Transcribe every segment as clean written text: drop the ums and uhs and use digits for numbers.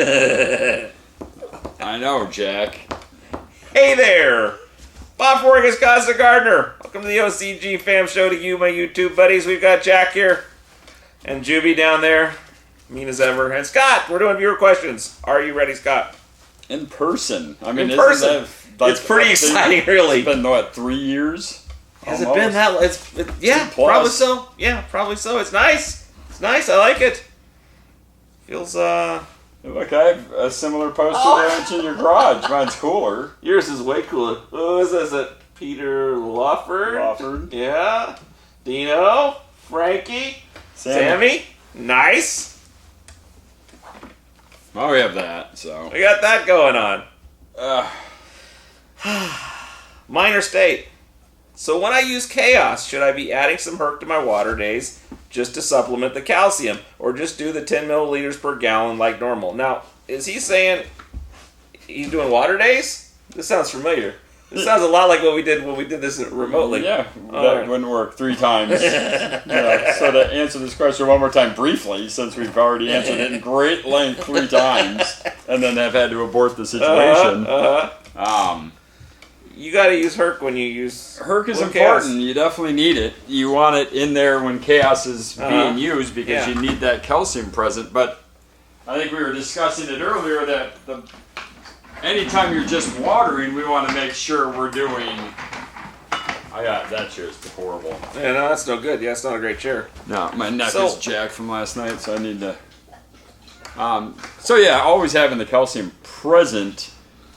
I know, Jack. Hey there! Bob Forgas, Casa Gardner. Welcome to the OCGFAM show to you, my YouTube buddies. We've got Jack here and Juby down there, mean as ever. And Scott, we're doing viewer questions. Are you ready, Scott? In person. I mean, in person. It's pretty exciting, really. It's been, what, 3 years? Has it been that? Yeah, probably so. Yeah, probably so. It's nice. It's nice. I like it. Feels, Look, I have a similar poster there in your garage. Mine's cooler. Yours is way cooler. Who is this? Is it Peter Lawford? Lawford. Yeah. Dino. Frankie. Sammy. Nice. Well, we have that, so. We got that going on. Minor state. So when I use Chaos, should I be adding some Herc to my water days just to supplement the calcium, or just do the 10 milliliters per gallon like normal? Now, is he saying he's doing water days? This sounds familiar. This sounds a lot like what we did when we did this remotely. Yeah, that wouldn't work 3 times. Yeah, so to answer this question one more time briefly, since we've already answered it in great length 3 times, and then have had to abort the situation. You got to use Herc when you use... Herc is important. Chaos. You definitely need it. You want it in there when Chaos is being used because you need that calcium present. But I think we were discussing it earlier that anytime you're just watering, we want to make sure we're doing... that chair's horrible. Yeah, no, that's no good. Yeah, it's not a great chair. No, my neck is jacked from last night, so I need to... So yeah, always having the calcium present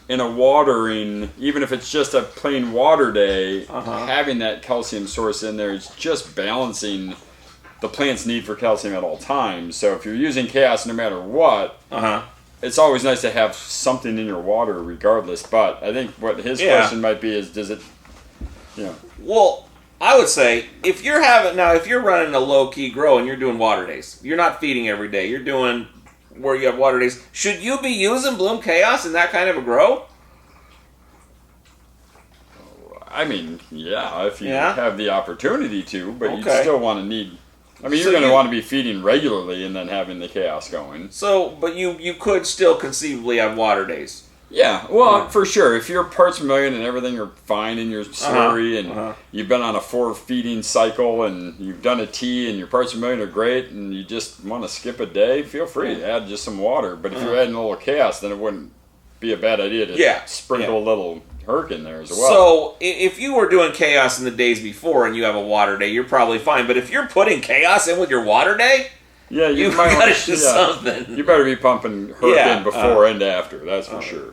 in a watering, even if it's just a plain water day, having that calcium source in there is just balancing the plant's need for calcium at all times. So if you're using Chaos no matter what, it's always nice to have something in your water regardless. But I think what his question might be is, does it, Well, I would say, if you're running a low-key grow and you're doing water days, you're not feeding every day, you're doing where you have water days, should you be using Bloom Chaos in that kind of a grow? I mean, yeah, if you have the opportunity to, but you still want to need... I mean, you're going to want to be feeding regularly and then having the Chaos going. So, but you could still conceivably have water days. Yeah, well, for sure. If your parts per million and everything are fine in your slurry and you've been on a 4 feeding cycle and you've done a tea and your parts per million are great and you just want to skip a day, feel free to add just some water. But if you're adding a little Chaos, then it wouldn't be a bad idea to sprinkle a little Herc in there as well. So if you were doing Chaos in the days before and you have a water day, you're probably fine. But if you're putting Chaos in with your water day... Yeah, you might got to do something. You better be pumping Herc in before and after, that's for sure.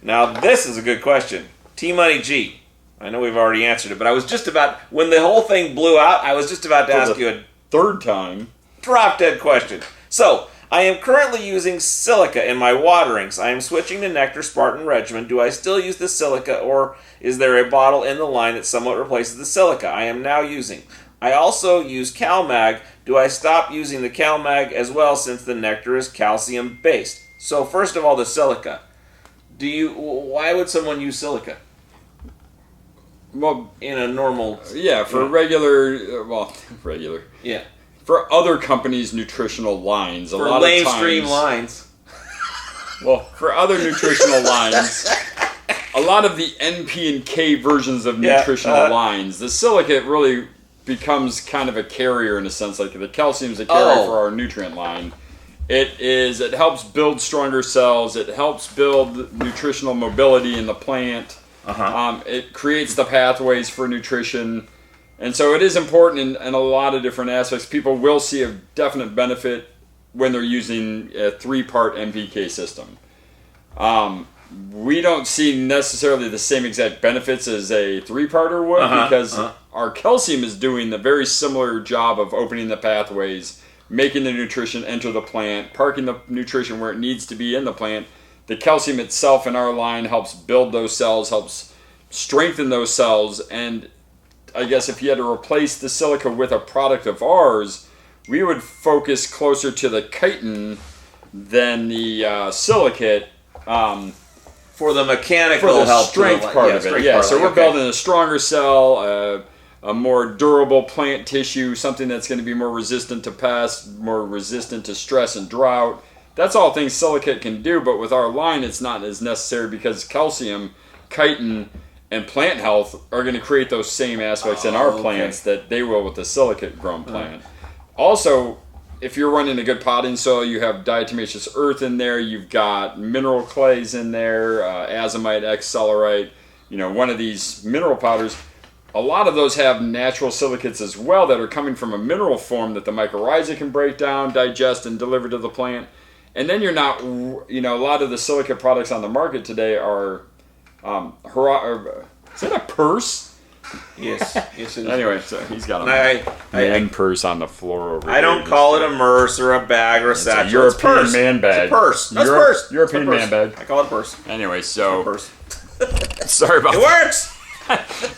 Now, this is a good question. T-Money G. I know we've already answered it, but I was just about, when the whole thing blew out, I was just about to ask you a third time drop-dead question. So, I am currently using silica in my waterings. I am switching to Nectar Spartan regimen. Do I still use the silica, or is there a bottle in the line that somewhat replaces the silica I am now using? I also use CalMag. Do I stop using the CalMag as well since the nectar is calcium-based? So first of all, the silica. Why would someone use silica? Well, in a normal... Yeah, for regular... Yeah. For other companies' nutritional lines, for a lot of times... For lamestream lines. Well, for other nutritional lines... A lot of the NP and K versions of nutritional lines, the silica really becomes kind of a carrier in a sense, like the calcium is a carrier for our nutrient line. It helps build stronger cells, it helps build nutritional mobility in the plant, it creates the pathways for nutrition, and so it is important in a lot of different aspects. People will see a definite benefit when they're using a 3-part NPK system. We don't see necessarily the same exact benefits as a 3-parter would because our calcium is doing the very similar job of opening the pathways, making the nutrition enter the plant, parking the nutrition where it needs to be in the plant. The calcium itself in our line helps build those cells, helps strengthen those cells, and I guess if you had to replace the silica with a product of ours, we would focus closer to the chitin than the silicate. For the mechanical help, strength part of it. Yeah, so we're building a stronger cell, a more durable plant tissue, something that's going to be more resistant to pests, more resistant to stress and drought, that's all things silicate can do, but with our line it's not as necessary because calcium, chitin, and plant health are going to create those same aspects in our plants that they will with the silicate grown plant. Also, if you're running a good potting soil, you have diatomaceous earth in there, you've got mineral clays in there, azomite, X-celerite, one of these mineral powders. A lot of those have natural silicates as well that are coming from a mineral form that the mycorrhiza can break down, digest, and deliver to the plant. And then you're not, a lot of the silicate products on the market today are, is that a purse? Yes, it is. Anyway, so he's got a purse on the floor over there. I don't call it a merce or a bag or a satchel. It's a European man bag. It's a purse. That's a purse. European man bag. I call it a purse. Anyway, so... A purse. Sorry about that. It works!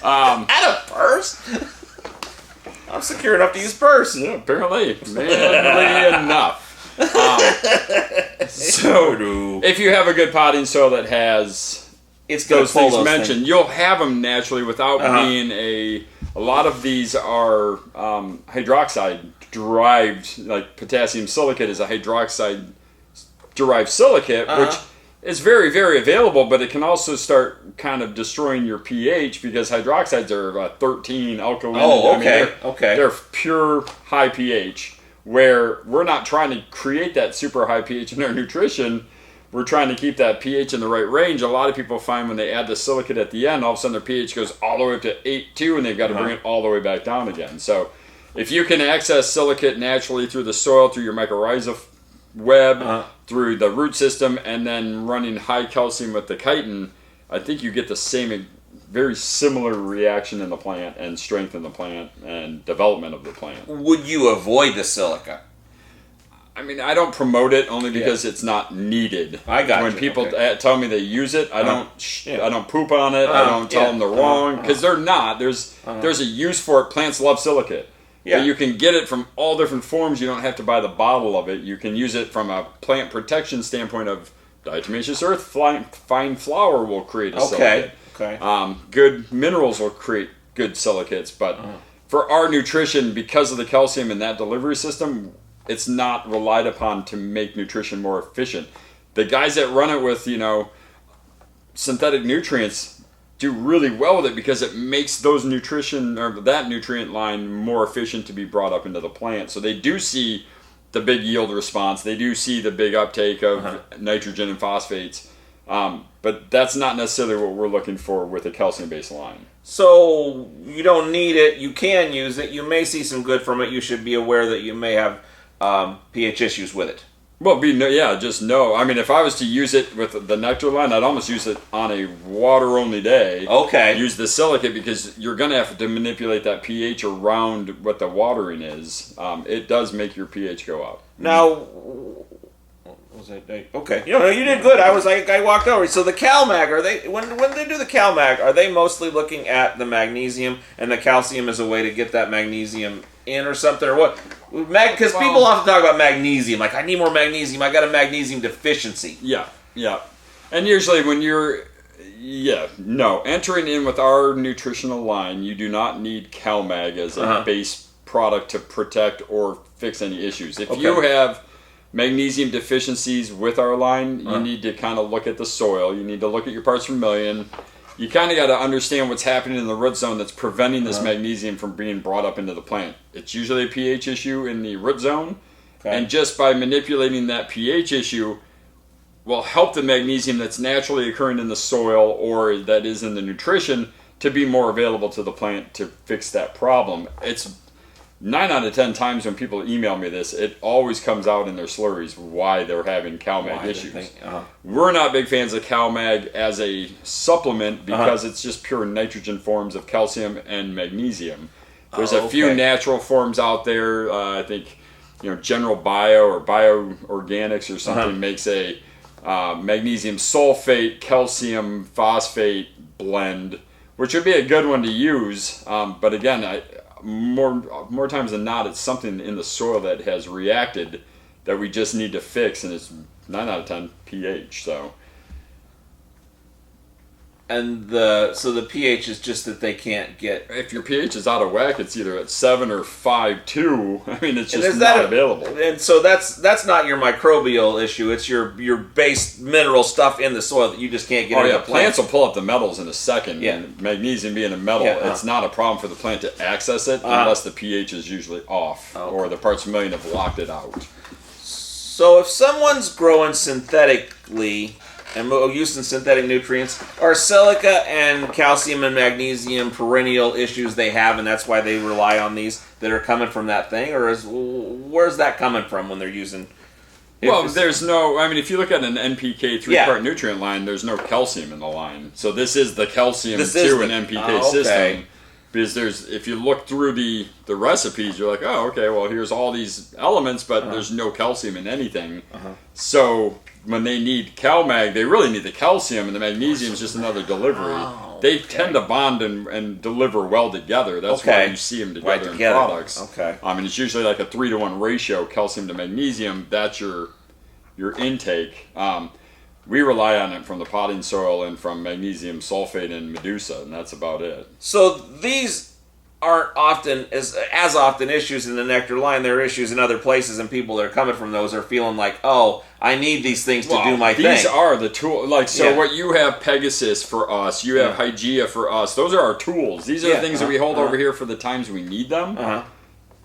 At a purse? I'm secure enough to use purse. Yeah, apparently. Manly enough. So, if you have a good potting soil that has... It's those things mentioned, you'll have them naturally without being a lot of these are hydroxide derived, like potassium silicate is a hydroxide derived silicate, which is very, very available, but it can also start kind of destroying your pH because hydroxides are 13 alkaline. Oh, okay. They're pure high pH, where we're not trying to create that super high pH in our nutrition. We're trying to keep that pH in the right range. A lot of people find when they add the silicate at the end, all of a sudden their pH goes all the way up to 8.2 and they've got to bring it all the way back down again. So if you can access silicate naturally through the soil, through your mycorrhiza web, through the root system, and then running high calcium with the chitin, I think you get the same, very similar reaction in the plant and strength in the plant and development of the plant. Would you avoid the silica? I mean, I don't promote it only because it's not needed. I got When people tell me they use it, I don't poop on it. I don't tell them they're wrong because they're not. There's a use for it. Plants love silicate. Yeah. But you can get it from all different forms. You don't have to buy the bottle of it. You can use it from a plant protection standpoint of diatomaceous earth. Fine flour will create a silicate. Okay. Good minerals will create good silicates. But for our nutrition, because of the calcium in that delivery system, it's not relied upon to make nutrition more efficient. The guys that run it with, synthetic nutrients do really well with it because it makes those nutrition or that nutrient line more efficient to be brought up into the plant. So they do see the big yield response. They do see the big uptake of nitrogen and phosphates. But that's not necessarily what we're looking for with a calcium-based line. So you don't need it. You can use it. You may see some good from it. You should be aware that you may have pH issues with it. Well, just know. I mean, if I was to use it with the nectar line, I'd almost use it on a water-only day. Okay. Use the silicate because you're going to have to manipulate that pH around what the watering is. It does make your pH go up. Now, okay. You did good. I walked over. So the CalMag, are they when they do the CalMag, are they mostly looking at the magnesium and the calcium as a way to get that magnesium in or something, or what? Because people often talk about magnesium, like I need more magnesium. I got a magnesium deficiency. Yeah. And usually when you're entering in with our nutritional line, you do not need CalMag as a base product to protect or fix any issues. If you have magnesium deficiencies with our line, you need to kind of look at the soil. You need to look at your parts per million. You kind of got to understand what's happening in the root zone that's preventing this magnesium from being brought up into the plant. It's usually a pH issue in the root zone, and just by manipulating that pH issue will help the magnesium that's naturally occurring in the soil or that is in the nutrition to be more available to the plant to fix that problem. It's 9 out of 10 times when people email me this, it always comes out in their slurries why they're having CalMag issues. We're not big fans of CalMag as a supplement because it's just pure nitrogen forms of calcium and magnesium. There's a few natural forms out there. I think General Bio or Bioorganics or something makes a magnesium sulfate, calcium phosphate blend, which would be a good one to use. But again, more times than not, it's something in the soil that has reacted that we just need to fix, and it's 9 out of 10 pH. So And so the pH is just that they can't get. If your pH is out of whack, it's either at 7 or 5.2. I mean, it's just not available. And so that's not your microbial issue. It's your base mineral stuff in the soil that you just can't get into the plant. Plants will pull up the metals in a second. Yeah. And magnesium being a metal, it's not a problem for the plant to access it unless the pH is usually off or the parts per million have locked it out. So if someone's growing synthetically and using synthetic nutrients, are silica and calcium and magnesium perennial issues they have, and that's why they rely on these that are coming from that thing? Or where's that coming from when they're using... Well, there's no... I mean, if you look at an NPK 3-part nutrient line, there's no calcium in the line. So this is the calcium an NPK system. Because if you look through the recipes, you're like, oh, okay, well, here's all these elements, but there's no calcium in anything. So when they need CalMag, they really need the calcium, and the magnesium is just another delivery. They tend to bond and deliver well together. That's why you see them together in products. I mean, it's usually like a 3-to-1 ratio, calcium to magnesium. That's your intake. We rely on it from the potting soil and from magnesium sulfate and Medusa, and that's about it. So these aren't often as often issues in the nectar line. There are issues in other places, and people that are coming from those are feeling like, oh, I need these things to do my thing. These are the tools. What you have Pegasus for us, you have Hygeia for us. Those are our tools. These are the things that we hold over here for the times we need them.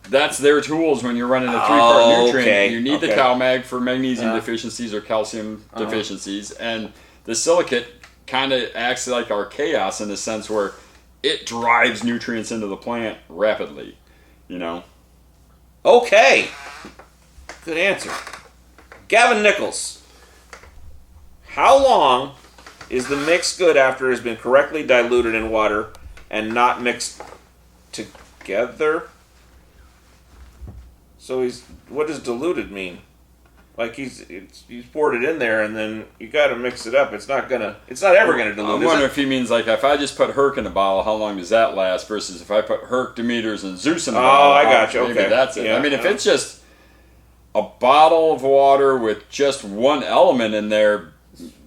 That's their tools when you're running a 3-part nutrient. You need the CalMag for magnesium deficiencies or calcium deficiencies, and the silicate kind of acts like our chaos in the sense where it drives nutrients into the plant rapidly, Okay. Good answer. Gavin Nichols. How long is the mix good after it has been correctly diluted in water and not mixed together? So what does diluted mean? Like he's poured it in there and then you got to mix it up. It's not ever gonna dilute. I wonder if he means like if I just put Herc in a bottle, how long does that last? Versus if I put Herc, Demeters, and Zeus in a bottle. Oh, I got you. Maybe that's it. Yeah. I mean, if it's just a bottle of water with just one element in there,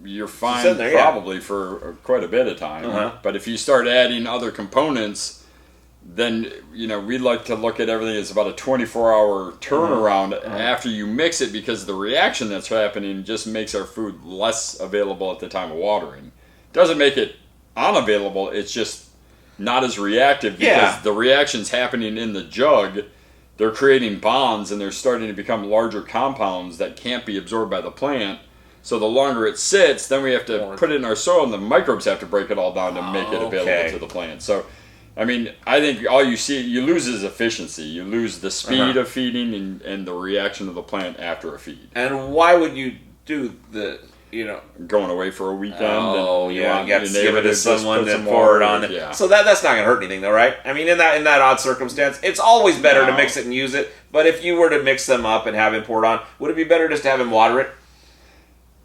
you're fine probably for quite a bit of time. But if you start adding other components, then we'd like to look at everything as about a 24-hour turnaround after you mix it, because the reaction that's happening just makes our food less available at the time of watering. Doesn't make it unavailable, it's just not as reactive because the reaction's happening in the jug. They're creating bonds and they're starting to become larger compounds that can't be absorbed by the plant. So the longer it sits, then we have to put it in our soil and the microbes have to break it all down to make it available to the plant. So I mean, I think all you lose is efficiency. You lose the speed of feeding and the reaction of the plant after a feed. And why would you do going away for a weekend? You got to give it to someone to pour it on it. Yeah. So that's not going to hurt anything, though, right? I mean, in that odd circumstance, it's always better to mix it and use it. But if you were to mix them up and have him pour it on, would it be better just to have him water it?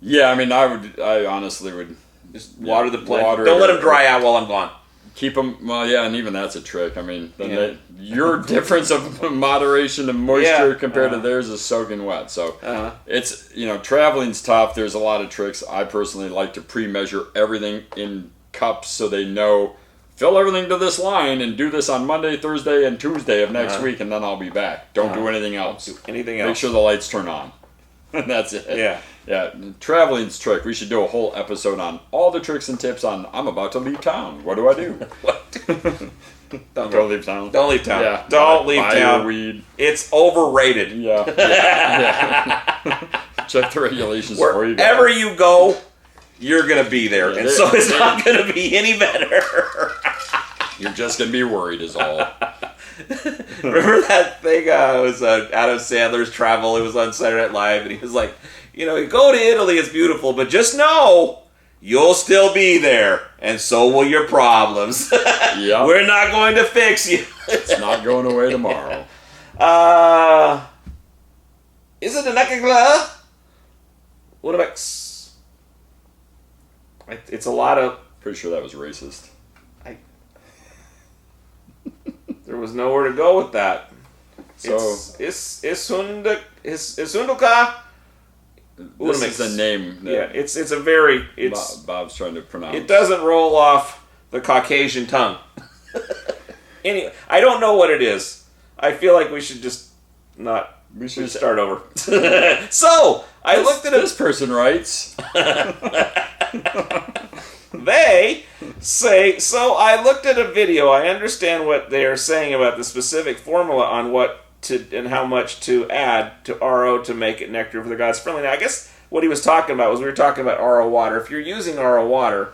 Yeah, I mean, I honestly would just water the plant. Don't let him dry out while I'm gone. Keep them, and even that's a trick. I mean, your difference of moderation and moisture compared to theirs is soaking wet. So it's, traveling's tough. There's a lot of tricks. I personally like to pre-measure everything in cups so they know, fill everything to this line and do this on Monday, Thursday, and Tuesday of next week, and then I'll be back. Don't do anything else. Make sure the lights turn on. And that's it. Yeah, traveling's trick. We should do a whole episode on all the tricks and tips on I'm about to leave town. What do I do? Don't leave town. Don't leave town. Yeah. Don't leave buy town. Your weed. It's overrated. Yeah. Check the regulations before you go. Wherever you go, you're going to be there. And so it's not going to be any better. You're just going to be worried is all. Remember that thing? It was Adam Sandler's Travel. It was on Saturday Night Live, and he was like, you go to Italy, it's beautiful, but just know you'll still be there, and so will your problems. Yep. We're not going to fix you. It's not going away tomorrow. Is it a nakagla? What about? It's a lot of. Pretty sure that was racist. There was nowhere to go with that. So is hunduka This is the name. It's a very... Bob's trying to pronounce. It doesn't roll off the Caucasian tongue. Anyway, I don't know what it is. I feel like we should just not... We should start over. So, I looked at this person writes. They say, so I looked at a video. I understand what they are saying about the specific formula on what to and how much to add to RO to make it nectar for the gods friendly. Now, I guess what he was talking about was we were talking about RO water. If you're using RO water,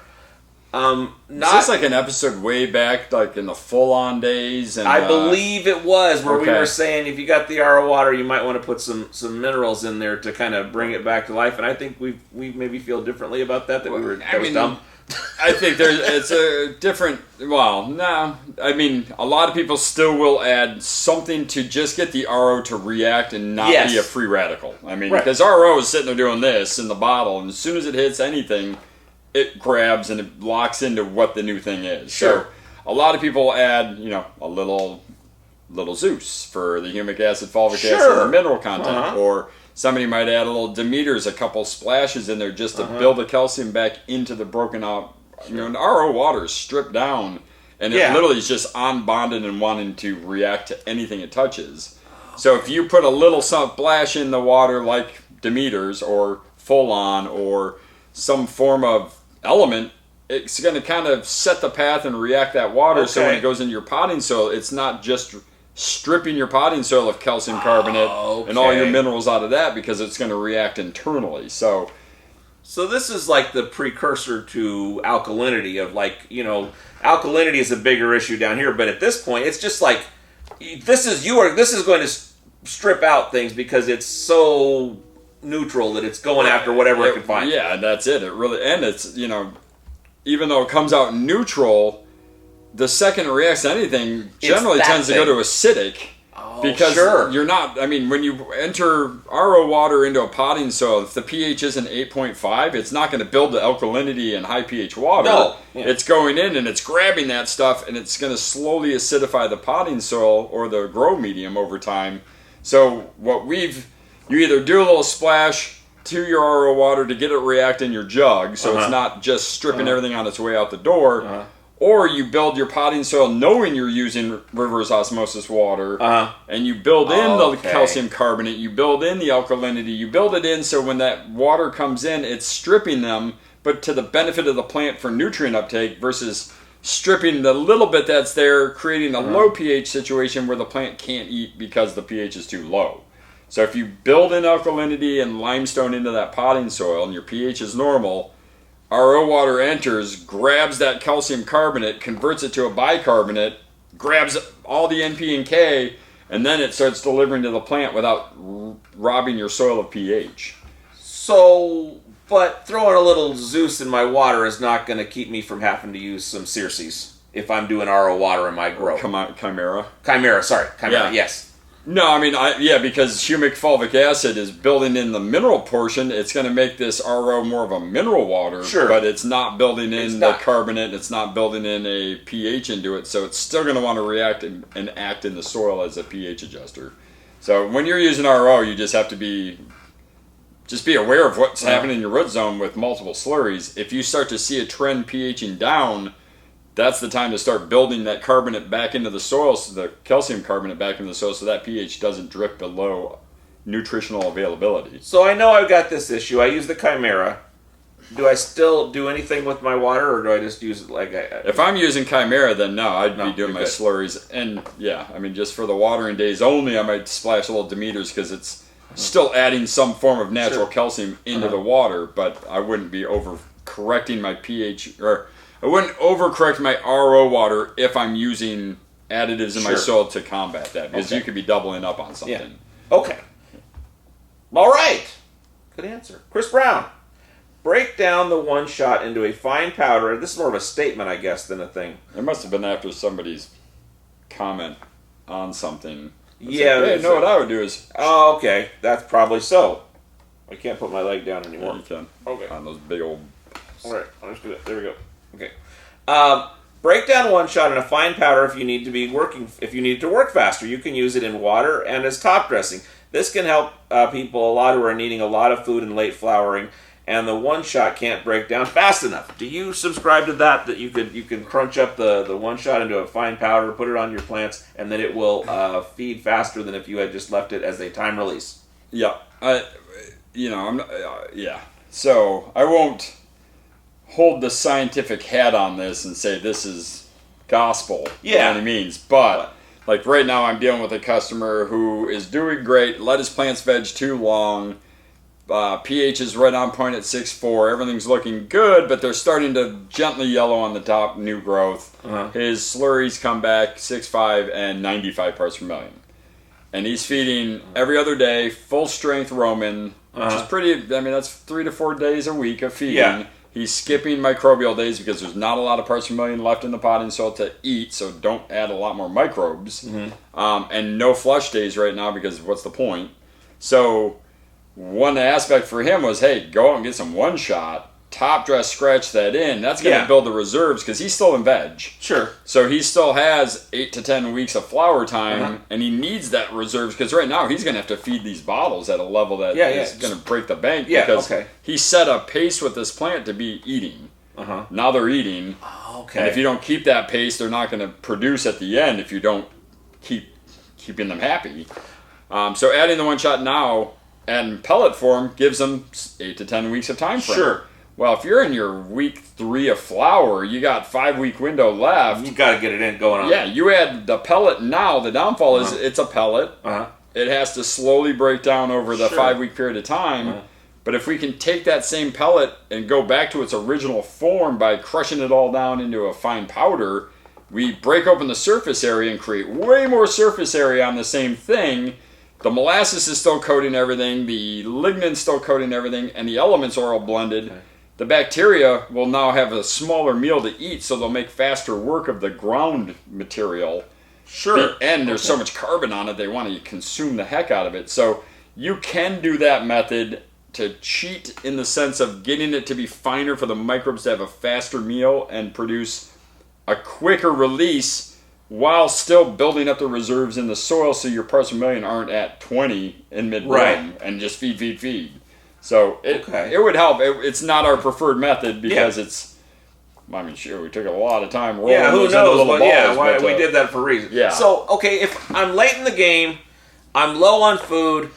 is this like an episode way back, like in the full-on days? And, I believe it was, where we were saying if you got the RO water, you might want to put some minerals in there to kind of bring it back to life. And I think we maybe feel differently about that was dumb. I think it's a different... Well, no. I mean, a lot of people still will add something to just get the RO to react and not be a free radical. I mean, because RO is sitting there doing this in the bottle, and as soon as it hits anything, it grabs and it locks into what the new thing is. Sure. So a lot of people add, a little Zeus for the humic acid, fulvic acid, and mineral content, or... Somebody might add a little Demeters, a couple splashes in there just to build the calcium back into the broken out. Sure. And RO water is stripped down, and it literally is just unbonded and wanting to react to anything it touches. So if you put a little splash in the water like Demeters or Full On or some form of element, it's going to kind of set the path and react that water. Okay. So when it goes into your potting soil, it's not just stripping your potting soil of calcium carbonate and all your minerals out of that, because it's going to react internally. So this is like the precursor to alkalinity of alkalinity is a bigger issue down here, but at this point it's just like this is going to strip out things because it's so neutral that it's going after whatever it can find. Yeah, that's it. It really, and it's, even though it comes out neutral, the second it reacts to anything, generally tends to go to acidic. Because you're not, when you enter RO water into a potting soil, if the pH isn't 8.5, it's not going to build the alkalinity in high pH water. No. Yeah. It's going in and it's grabbing that stuff, and it's going to slowly acidify the potting soil or the grow medium over time. So you either do a little splash to your RO water to get it react in your jug, so it's not just stripping everything on its way out the door, or you build your potting soil knowing you're using reverse osmosis water, and you build in the calcium carbonate, you build in the alkalinity, you build it in so when that water comes in, it's stripping them, but to the benefit of the plant for nutrient uptake, versus stripping the little bit that's there, creating a low pH situation where the plant can't eat because the pH is too low. So if you build in alkalinity and limestone into that potting soil and your pH is normal, RO water enters, grabs that calcium carbonate, converts it to a bicarbonate, grabs all the NP and K, and then it starts delivering to the plant without robbing your soil of pH. So, but throwing a little Zeus in my water is not going to keep me from having to use some Circes if I'm doing RO water in my grow. Chimera, yes. No, because humic fulvic acid is building in the mineral portion. It's going to make this RO more of a mineral water, but it's not building in the carbonate. It's not building in a pH into it, so it's still going to want to react and act in the soil as a pH adjuster. So when you're using RO, you just have to be aware of what's happening in your root zone with multiple slurries. If you start to see a trend pHing down, that's the time to start building that carbonate back into the soil, so the calcium carbonate back into the soil, so that pH doesn't drift below nutritional availability. So I know I've got this issue. I use the Chimera. Do I still do anything with my water, or do I just use it like If I'm using Chimera, then no, I'd be doing my slurries. And just for the watering days only, I might splash a little Demeters because it's still adding some form of natural calcium into the water, but I wouldn't be over-correcting my pH, or I wouldn't overcorrect my RO water if I'm using additives in my soil to combat that, because you could be doubling up on something. Yeah. Okay. All right. Good answer. Chris Brown. Break down the one shot into a fine powder. This is more of a statement, I guess, than a thing. It must have been after somebody's comment on something. Yeah. Hey, what I would do is... Oh, okay. That's probably so. I can't put my leg down anymore. Yeah, you can. Okay. On those big old... All right. I'll just do that. There we go. Okay. Break down one shot in a fine powder if you need to work faster. You can use it in water and as top dressing. This can help people a lot who are needing a lot of food in late flowering, and the one-shot can't break down fast enough. Do you subscribe to that you can crunch up the one-shot into a fine powder, put it on your plants, and then it will feed faster than if you had just left it as a time release? Yeah. So I won't hold the scientific hat on this and say this is gospel by any means, but like right now I'm dealing with a customer who is doing great. Let his plants veg too long. pH is right on point at 6.4. Everything's looking good, but they're starting to gently yellow on the top, new growth. His slurries come back 6.5 and 95 parts per million. And he's feeding every other day, full strength Roman, which is pretty, that's 3 to 4 days a week of feeding. Yeah. He's skipping microbial days because there's not a lot of parts per million left in the potting soil to eat, so don't add a lot more microbes. And no flush days right now because what's the point? So one aspect for him was, hey, go out and get some one-shot, top dress, scratch that in. That's going to build the reserves because he's still in veg. Sure. So he still has 8 to 10 weeks of flower time, and he needs that reserves because right now he's going to have to feed these bottles at a level that is going to break the bank because he set a pace with this plant to be eating. Now they're eating. And if you don't keep that pace, they're not going to produce at the end if you don't keep keeping them happy. So adding the one-shot now and pellet form gives them 8 to 10 weeks of time frame. Sure. Well, if you're in your week 3 of flower, you got 5-week window left. You got to get it in going on. Yeah, you add the pellet now. The downfall is it's a pellet. It has to slowly break down over the 5-week period of time. But if we can take that same pellet and go back to its original form by crushing it all down into a fine powder, we break open the surface area and create way more surface area on the same thing. The molasses is still coating everything, the lignin's still coating everything, and the elements are all blended. The bacteria will now have a smaller meal to eat, so they'll make faster work of the ground material. Sure. And there's so much carbon on it, they want to consume the heck out of it. So you can do that method to cheat in the sense of getting it to be finer for the microbes to have a faster meal and produce a quicker release while still building up the reserves in the soil so your parts per million aren't at 20 in mid-bloom and just feed. So it would help. It's not our preferred method because it's, we took a lot of time rolling who knows, but balls, we did that for a reason. Yeah. So, if I'm late in the game, I'm low on food,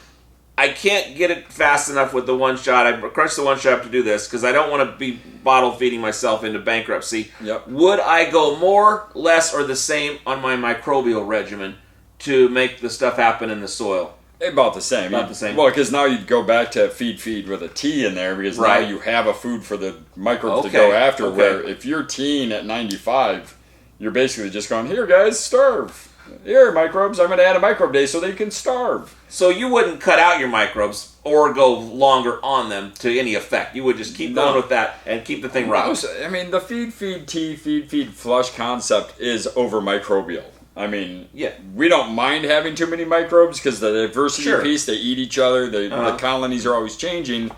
I can't get it fast enough with the one-shot, I crunch the one-shot to do this because I don't want to be bottle feeding myself into bankruptcy. Would I go more, less, or the same on my microbial regimen to make the stuff happen in the soil? About the same. Well, because now you'd go back to feed with a T in there because now you have a food for the microbes to go after. Where if you're teeing at 95, you're basically just going, here guys, starve. Here microbes, I'm going to add a microbe day so they can starve. So you wouldn't cut out your microbes or go longer on them to any effect. You would just keep going with that and keep the thing right. I mean, the feed tea, feed flush concept is over microbial. I mean, we don't mind having too many microbes because the diversity piece, they eat each other, the colonies are always changing.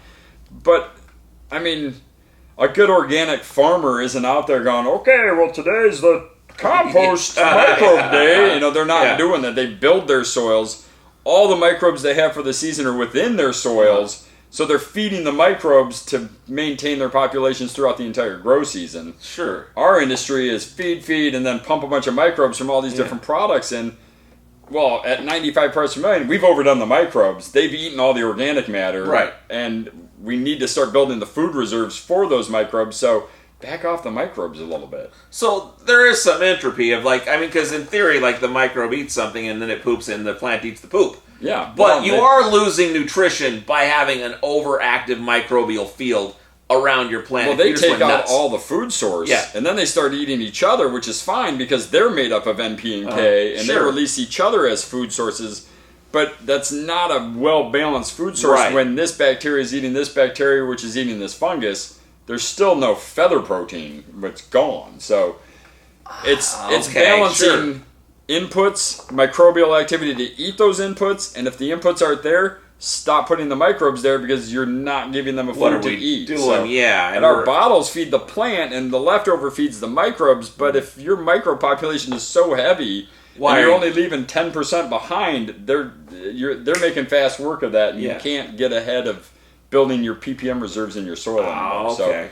But, I mean, a good organic farmer isn't out there going, okay, well, today's the compost microbe day. They're not doing that. They build their soils. All the microbes they have for the season are within their soils. So they're feeding the microbes to maintain their populations throughout the entire grow season. Sure. Our industry is feed, and then pump a bunch of microbes from all these different products in. Well, at 95 parts per million, we've overdone the microbes. They've eaten all the organic matter. Right. And we need to start building the food reserves for those microbes. So back off the microbes a little bit. So there is some entropy of because in theory, the microbe eats something and then it poops and the plant eats the poop. Yeah. But you are losing nutrition by having an overactive microbial field around your plant. Well, they take out all the food source, and then they start eating each other, which is fine because they're made up of NP and K, and they release each other as food sources. But that's not a well-balanced food source when this bacteria is eating this bacteria, which is eating this fungus. There's still no feather protein, but it's gone. So it's balancing inputs, microbial activity to eat those inputs, and if the inputs aren't there, stop putting the microbes there because you're not giving them a food to eat. And our bottles feed the plant, and the leftover feeds the microbes, but if your microbe population is so heavy, Why and you're only leaving 10% behind. They're making fast work of that, and you can't get ahead of building your ppm reserves in your soil anymore. Oh, okay.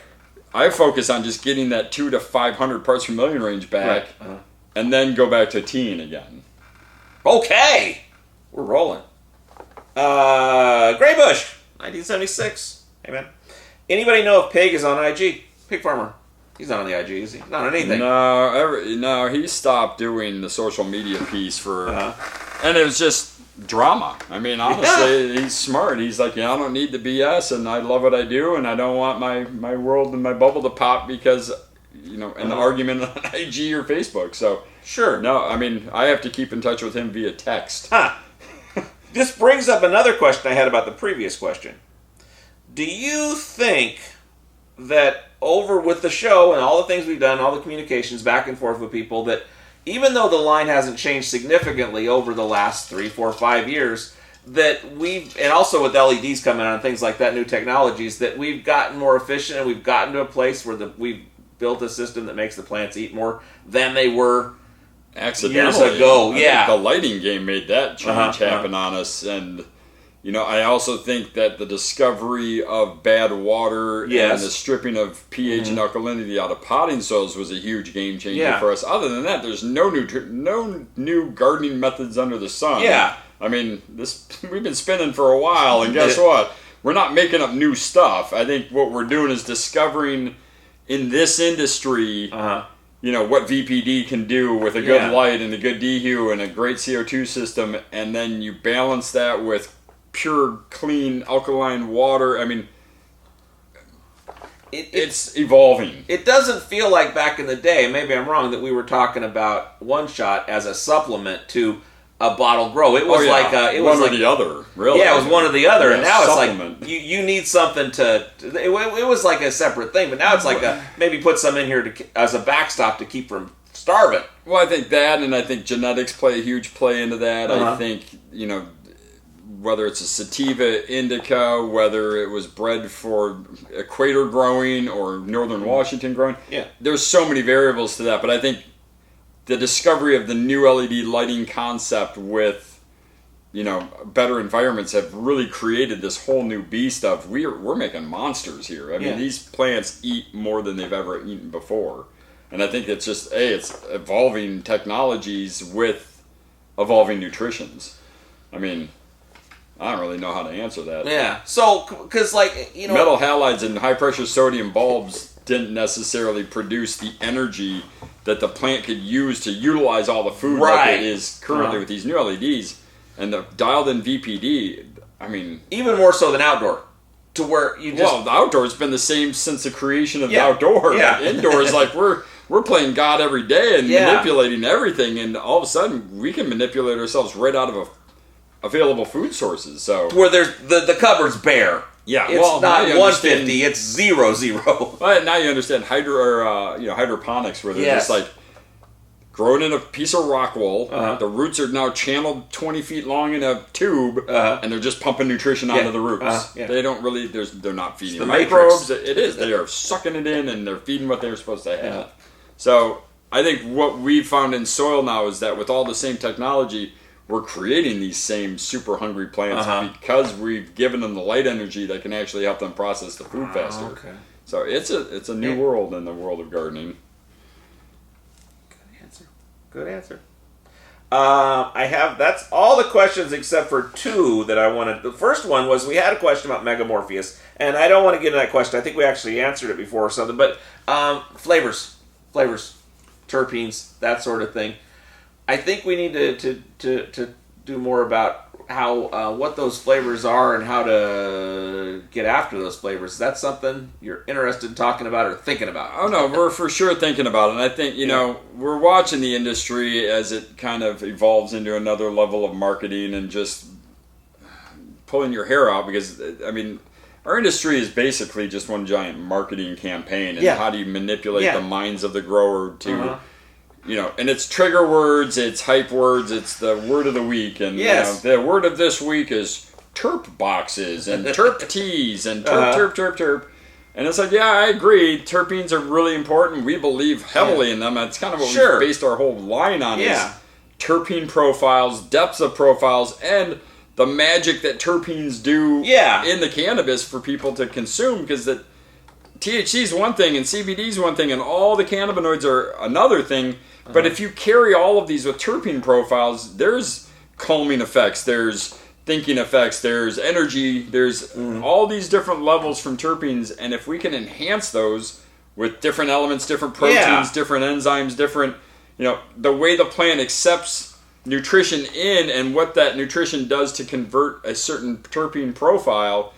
So I focus on just getting that 200 to 500 parts per million range back, and then go back to teen again. Okay, we're rolling. Graybush, 1976. Hey man, anybody know if Pig is on IG? Pig Farmer. He's not on the IG, is he? Not on anything. No, he stopped doing the social media piece for, and it was just drama. I mean, honestly, he's smart. He's like, I don't need the BS, and I love what I do, and I don't want my world and my bubble to pop because, an argument on IG or Facebook. So sure. No, I mean, I have to keep in touch with him via text. This brings up another question I had about the previous question. Do you think that over with the show and all the things we've done, all the communications back and forth with people, that even though the line hasn't changed significantly over the last 3, 4, 5 years, that and also with LEDs coming out and things like that, new technologies, that we've gotten more efficient and we've gotten to a place where we've built a system that makes the plants eat more than they were accidentally years ago? I think the lighting game made that change happen on us, and I also think that the discovery of bad water and the stripping of pH and alkalinity out of potting soils was a huge game changer for us. Other than that, there's no new gardening methods under the sun. Yeah. I mean, we've been spinning for a while, and guess what? We're not making up new stuff. I think what we're doing is discovering in this industry what VPD can do with a good light and a good DHU and a great CO2 system, and then you balance that with pure, clean, alkaline water. I mean, it's evolving. It doesn't feel like back in the day, maybe I'm wrong, that we were talking about One Shot as a supplement to a bottle grow. It was one or the other, really. Yeah, it was one or the other, and now supplement. It's like you need something to. It was like a separate thing, but now it's like maybe put some in here as a backstop to keep from starving. Well, I think that, and I think genetics play a huge play into that. I think whether it's a sativa indica, whether it was bred for equator growing or northern Washington growing, there's so many variables to that. But I think the discovery of the new LED lighting concept with better environments have really created this whole new beast of we're making monsters here. I mean, these plants eat more than they've ever eaten before, and I think it's just it's evolving technologies with evolving nutritions. I mean, I don't really know how to answer that. Yeah. So, because metal halides and high pressure sodium bulbs didn't necessarily produce the energy that the plant could use to utilize all the food like it is currently with these new LEDs. And the dialed in VPD, I mean, even more so than outdoor, to where you just the outdoor has been the same since the creation of the outdoor. Yeah. Indoors, like we're playing God every day and manipulating everything, and all of a sudden we can manipulate ourselves right out of available food sources. So where there's the cupboard's bare. Yeah, it's not 150. It's 0. Well, now you understand hydroponics, where they're just like growing in a piece of rock wool. The roots are now channeled 20 feet long in a tube, and they're just pumping nutrition onto the roots. They don't really. They're not feeding microbes. It is. They are sucking it in, and they're feeding what they're supposed to have. So I think what we've found in soil now is that with all the same technology, we're creating these same super hungry plants because we've given them the light energy that can actually help them process the food faster. Okay. So it's a new world in the world of gardening. Good answer. That's all the questions except for 2 that I wanted. The first one was we had a question about Megamorpheus, and I don't want to get into that question. I think we actually answered it before or something. But flavors, terpenes, that sort of thing. I think we need to do more about how what those flavors are and how to get after those flavors. Is that something you're interested in talking about or thinking about? Oh no, we're for sure thinking about it. And I think we're watching the industry as it kind of evolves into another level of marketing and just pulling your hair out, because I mean, our industry is basically just one giant marketing campaign. And how do you manipulate the minds of the grower to and it's trigger words, it's hype words, it's the word of the week, and the word of this week is terp boxes and terp teas and terp. And it's like, I agree, terpenes are really important. We believe heavily in them. That's kind of what we've based our whole line on is terpene profiles, depths of profiles, and the magic that terpenes do in the cannabis for people to consume, because the THC is one thing and CBD is one thing and all the cannabinoids are another thing. But if you carry all of these with terpene profiles, there's calming effects, there's thinking effects, there's energy, there's all these different levels from terpenes. And if we can enhance those with different elements, different proteins, different enzymes, different, the way the plant accepts nutrition in and what that nutrition does to convert a certain terpene profile,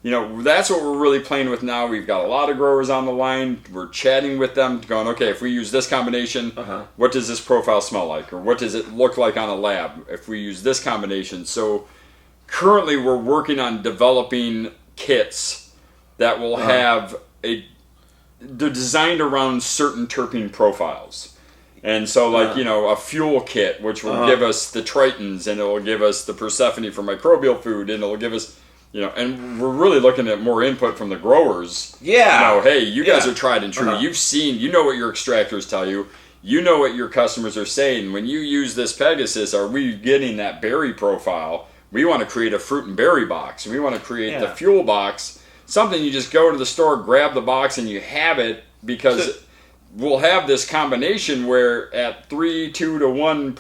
that's what we're really playing with now. We've got a lot of growers on the line. We're chatting with them, going, okay, if we use this combination, what does this profile smell like? Or what does it look like on a lab if we use this combination? So currently we're working on developing kits that will have they're designed around certain terpene profiles. And so a fuel kit, which will give us the tritons, and it will give us the Persephone for microbial food, and it will give us, and we're really looking at more input from the growers. Yeah. Hey, you guys are tried and true. You've seen, what your extractors tell you. You know what your customers are saying. When you use this Pegasus, are we getting that berry profile? We want to create a fruit and berry box. We want to create the fuel box. Something you just go to the store, grab the box, and you have it, because we'll have this combination where at 3-2 to 1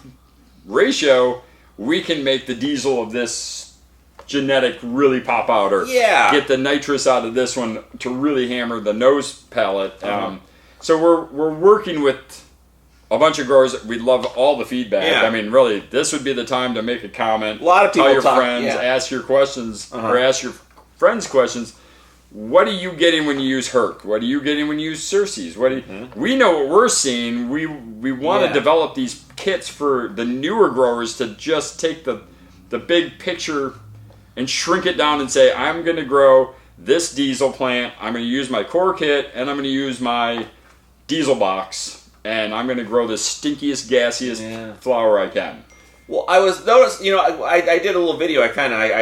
ratio, we can make the diesel of this genetic really pop out, or get the nitrous out of this one to really hammer the nose palate. So we're working with a bunch of growers. We'd love all the feedback. I mean, really, this would be the time to make a comment. A lot of people tell your friends, ask your questions, or ask your friends questions. What are you getting when you use Herc? What are you getting when you use Circes? We know what we're seeing. We want to develop these kits for the newer growers to just take the big picture and shrink it down and say, I'm going to grow this diesel plant. I'm going to use my core kit, and I'm going to use my diesel box, and I'm going to grow the stinkiest, gassiest flower I can. Well, I was noticed, I did a little video. I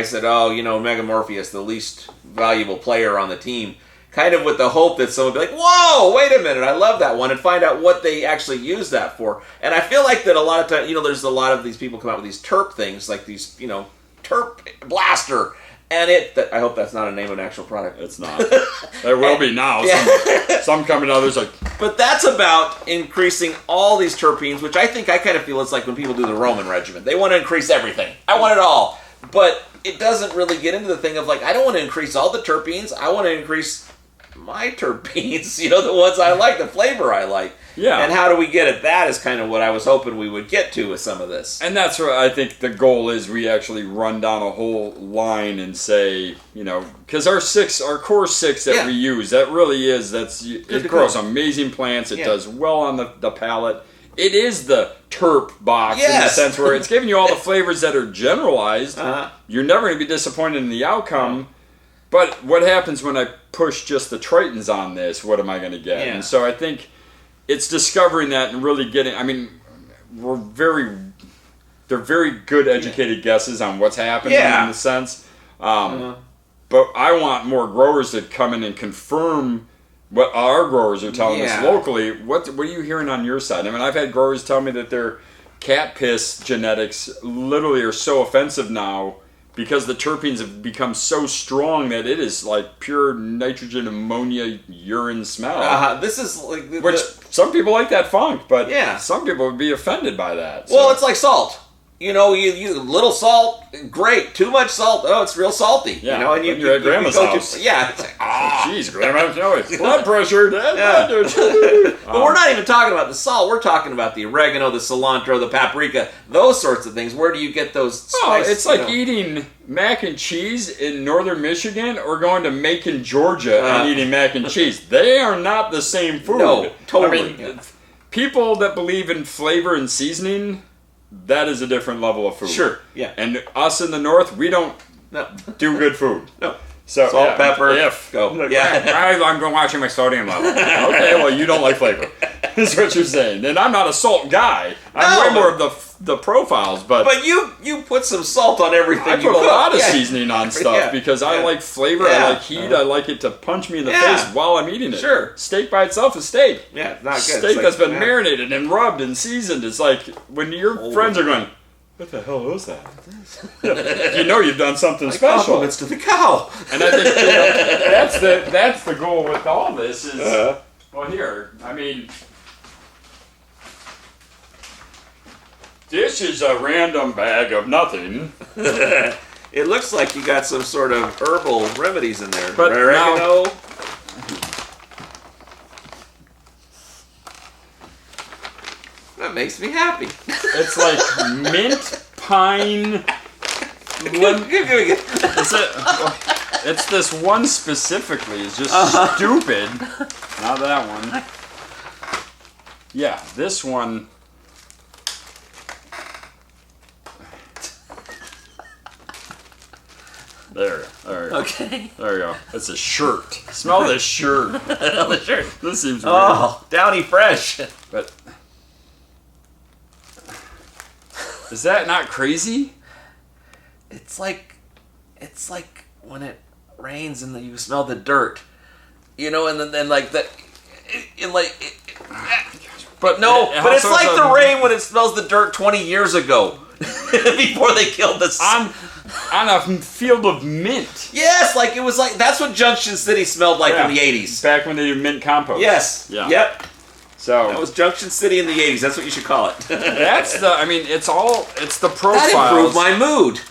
said, Megamorpheus, the least valuable player on the team, kind of with the hope that someone would be like, whoa, wait a minute, I love that one, and find out what they actually use that for. And I feel like that a lot of times, there's a lot of these people come out with these terp things, like these, terp blaster. And I hope that's not a name of an actual product. It's not. There will be now. Some coming out, others like. But that's about increasing all these terpenes, which I kind of feel it's like when people do the Roman regimen. They want to increase everything. I want it all. But it doesn't really get into the thing of I don't want to increase all the terpenes. I want to increase my terpenes, the ones I like, the flavor I like. Yeah. And how do we get at that is kind of what I was hoping we would get to with some of this. And that's what I think the goal is. We actually run down a whole line and say, because our core 6 that we use, that really is, it grows amazing plants. It does well on the palate. It is the terp box in the sense where it's giving you all the flavors that are generalized. You're never going to be disappointed in the outcome. But what happens when I push just the tritons on this? What am I going to get? And so I think it's discovering that and really getting. I mean, they're very good educated guesses on what's happening in the sense. But I want more growers to come in and confirm what our growers are telling us locally. What are you hearing on your side? I mean, I've had growers tell me that their cat piss genetics literally are so offensive now, because the terpenes have become so strong that it is like pure nitrogen, ammonia, urine smell. This is which some people like that funk, but some people would be offended by that. So. Well, it's like salt. You little salt, great. Too much salt, it's real salty. Yeah, and you're at Grandma's house. It's like, jeez, Grandma, blood pressure. But we're not even talking about the salt. We're talking about the oregano, the cilantro, the paprika, those sorts of things. Where do you get those spices? It's like eating mac and cheese in northern Michigan or going to Macon, Georgia and eating mac and cheese. They are not the same food. No, totally. I mean, people that believe in flavor and seasoning, that is a different level of food. Sure, yeah. And us in the north, we don't do good food. No. So, salt, pepper, go. Yeah. I'm going watching my sodium level. Okay, well, you don't like flavor. Is what you're saying. And I'm not a salt guy. I'm way more of the profiles, but you put some salt on everything. I put a lot of seasoning on stuff because I like flavor, I like heat, I like it to punch me in the face while I'm eating it. Sure. Steak by itf is steak. Yeah, not good. Steak that's been marinated and rubbed and seasoned. It's like when your friends are going, what the hell was that? You know you've done something special. Compliments to the cow. And I think that's the goal with all this is, well, here, I mean, this is a random bag of nothing. It looks like you got some sort of herbal remedies in there. But oregano. That makes me happy. It's like mint, pine, it's this one specifically is just stupid. Not that one. Yeah, this one. There you go. Okay. There you go. It's a shirt. Smell this shirt. The shirt. This seems weird. Oh, Downy Fresh. But is that not crazy? It's like when it rains and then you smell the dirt, and then like that, but it's like the rain when it smells the dirt 20 years ago, before they killed the sun. On a field of mint. Yes, like it was like that's what Junction City smelled like in the 80s. Back when they did mint compost. Yes. Yeah. Yep. So that was Junction City in the 80s. That's what you should call it. It's the profiles. That improved my mood.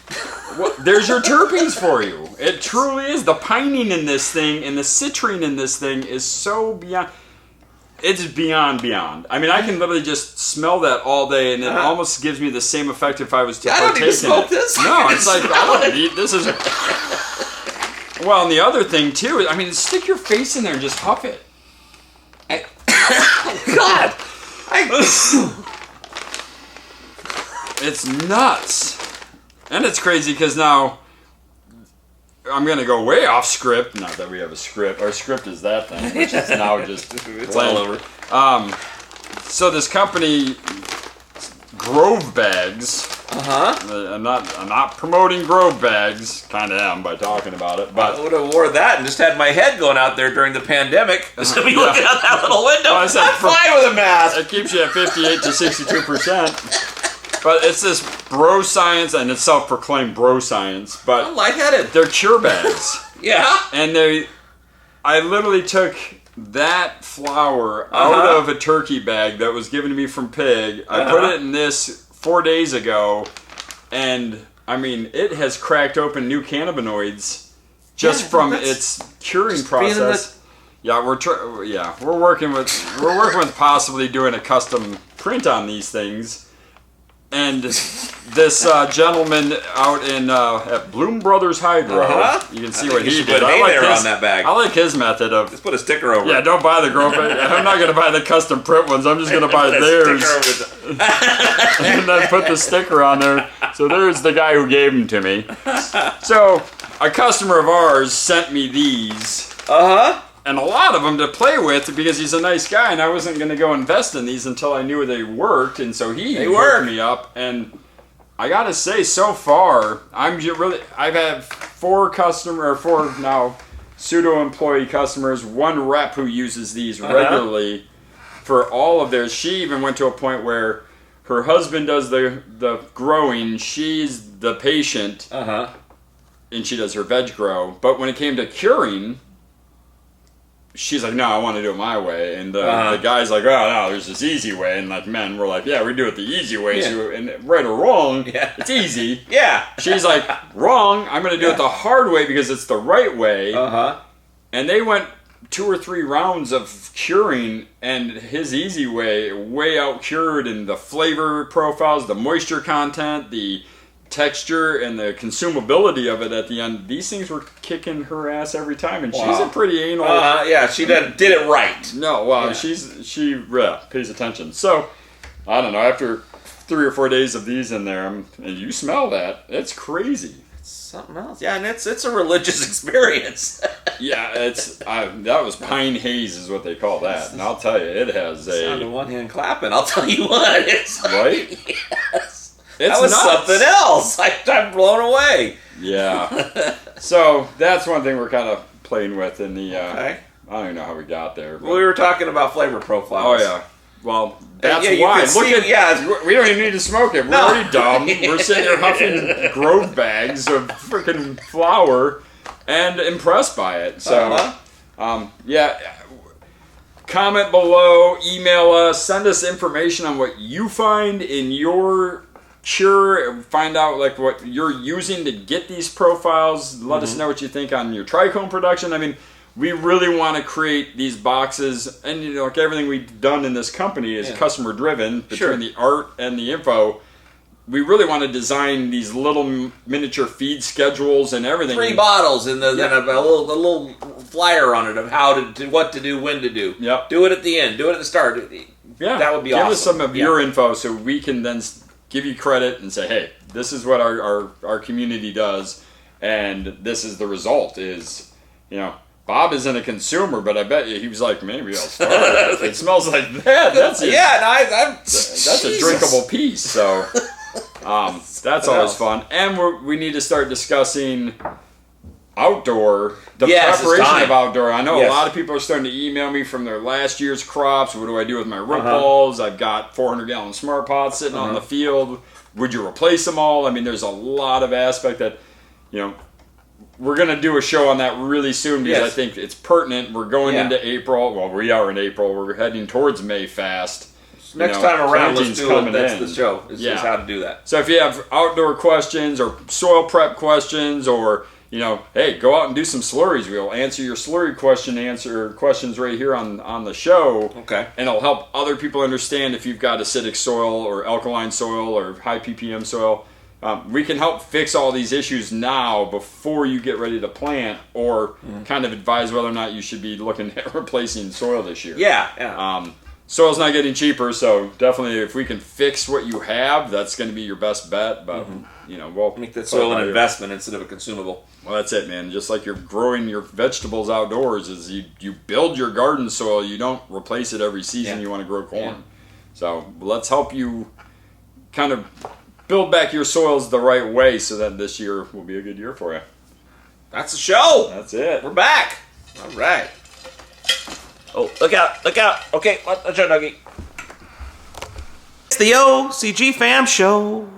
Well, there's your terpenes for you. It truly is. The pinene in this thing and the citrine in this thing is so beyond. It's beyond. I mean, I can literally just smell that all day, and it almost gives me the same effect if I was to partake I don't need to smoke this. No, it's like I don't need this. Is well, and the other thing too. I mean, stick your face in there and just huff it. God, it's nuts, and it's crazy because now I'm gonna go way off script. Not that we have a script. Our script is that thing, which is now just it's all over. So this company, Grove Bags. I'm not promoting Grove Bags. Kind of am by talking about it, but I would have wore that and just had my head going out there during the pandemic. So be looking out that little window. Well, I'm fine with a mask. It keeps you at 58 to 62%. But it's this bro science, and it's self-proclaimed bro science. But I'm lightheaded. They're cure bags. Yeah. And I literally took that flour out of a turkey bag that was given to me from pig. I put it in this 4 days ago, and I mean, it has cracked open new cannabinoids just from its curing process. Yeah, we're working with possibly doing a custom print on these things. And this gentleman out in at Bloom Brothers Hydro, you can see what he did. I like his method of just put a sticker over. Yeah, don't buy the Grove. I'm not going to buy the custom print ones. I'm just going to buy theirs, and then put the sticker on there. So there's the guy who gave them to me. So a customer of ours sent me these. And a lot of them to play with because he's a nice guy, and I wasn't going to go invest in these until I knew they worked, and so he hooked me up. And I got to say, so far, I've had four now pseudo-employee customers, one rep who uses these regularly for all of theirs. She even went to a point where her husband does the growing, she's the patient, and she does her veg grow. But when it came to curing, she's like, no, I want to do it my way. And the guy's like, oh, no, there's this easy way. And like men, we're like, yeah, we do it the easy way. So, and right or wrong, it's easy. She's like, wrong, I'm going to do it the hard way because it's the right way. And they went 2 or 3 rounds of curing, and his easy way out cured in the flavor profiles, the moisture content, the texture, and the consumability of it at the end. These things were kicking her ass every time, and she's a pretty anal. She did it right. No, well, she pays attention. So I don't know. After 3 or 4 days of these in there, and you smell that, it's crazy. It's something else. Yeah, and it's a religious experience. Yeah, that was pine haze is what they call that, and I'll tell you, it has sound of one hand clapping. I'll tell you what, it's right. Yes. That was nuts. something else. I'm blown away. Yeah. So that's one thing we're kind of playing with in the. Okay. I don't even know how we got there. Well, we were talking about flavor profiles. Oh yeah. Well, that's yeah, why. We don't even need to smoke it. We're already dumb. We're sitting here huffing grove bags of freaking flour and impressed by it. So, yeah. Comment below, email us, send us information on what you find in your cure. Find out like what you're using to get these profiles. Let us know what you think on your trichome production. I mean, we really want to create these boxes, and you know, like everything we've done in this company is customer driven. Between the art and the info, we really want to design these little miniature feed schedules and everything. 3 bottles and a little flyer on it of how to what to do, when to do. Yep. Do it at the end. Do it at the start. Yeah, that would be awesome. Give us some of your info so we can then give you credit and say, hey, this is what our community does, and this is the result. Is, you know, Bob isn't a consumer, but I bet you he was like, maybe I'll start it. If it smells like that, that's a drinkable piece. So that's always fun. And we need to start discussing outdoor, preparation of outdoor. I know a lot of people are starting to email me from their last year's crops. What do I do with my root balls? I've got 400-gallon smart pots sitting on the field. Would you replace them all? I mean, there's a lot of aspect that, you know, we're going to do a show on that really soon because I think it's pertinent. We're going into April. Well, we are in April. We're heading towards May fast. Next time around, let's do it. That's the show. Is how to do that. So if you have outdoor questions or soil prep questions, or you know, hey, go out and do some slurries. We'll answer your slurry questions right here on the show. Okay. And it'll help other people understand if you've got acidic soil or alkaline soil or high ppm soil. We can help fix all these issues now before you get ready to plant, or kind of advise whether or not you should be looking at replacing soil this year. Soil's not getting cheaper, so definitely if we can fix what you have, that's going to be your best bet. But you know, we'll make that soil an investment instead of a consumable. Well, that's it, man. Just like you're growing your vegetables outdoors, is you build your garden soil. You don't replace it every season you want to grow corn. Yeah. So let's help you kind of build back your soils the right way, so that this year will be a good year for you. That's the show. That's it. We're back. All right. Oh, look out, look out. Okay, watch out, Dougie. It's the OCGFAM show.